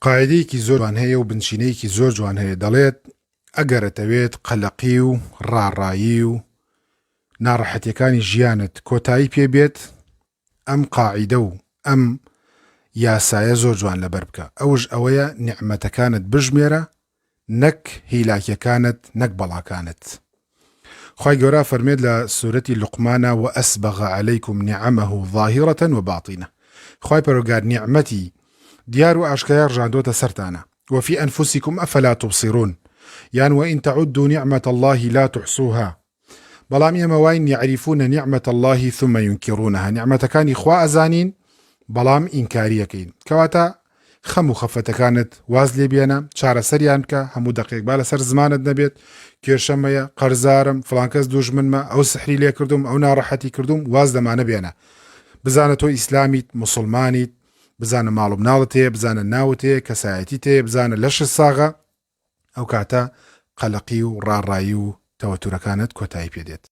قاعدەیەکی زۆر جوان هەیە و بنچینەیەکی زۆر جوان هەیە، دەڵێت ئەگەرەتەوێت قەلەقی و ڕاڕایی و ناڕەحەتیەکانی ژیانت کۆتایی پێبێت، ئەم قاعیدە و ئەم یاسایە زۆر جوان لەبەر بکە. ئەوش ئەوەیە نیعمەتەکانت بژمێرە، نەک هیلاکیەکانت، نەک بەڵاکانت. خوای گەورە فەرمێت لە سورەتی لوقمانە و ئەسبەغ عەلەیکم نیعەمەه ظاهیرەةً وباطینە. خوای پەروەردگار نیعمەتی دیار و ئاشکرا ڕژاندۆتە سەرتانە. وفي أنفسكم أفلا تبصرون، يعني وإن تعدوا نعمة الله لا تحصوها. بەڵام ئێمە واین يعرفون نعمة الله ثم ينكرونها، نعمەتەکانی خوا ئەزانین بەڵام ئینکاریەکەین. کەواتە خەم و خەفەتەکانت واز لێ بێنە، چارەسەریان بکە، هەموو دەقیق با لەسەر زمانت نەبێت کێشەمەیە، قەرزارم، فڵان کەس دوژمنمە، ئەو سحری لێ کردوم، ئەو ناڕەحەتی کردوم، واز دەمانە بێنە. بزانە تۆ ئیسلامیت، موسڵمانیت، بزانە ماڵ و مناڵت هەیە، بزانە ناوت هەیە، کەسایەتیت هەیە، بزانە لەشت ساغە، ئەو کاتە قەلەقی و ڕاڕایی و تەوەتورەکانت کۆتایی پێدێت.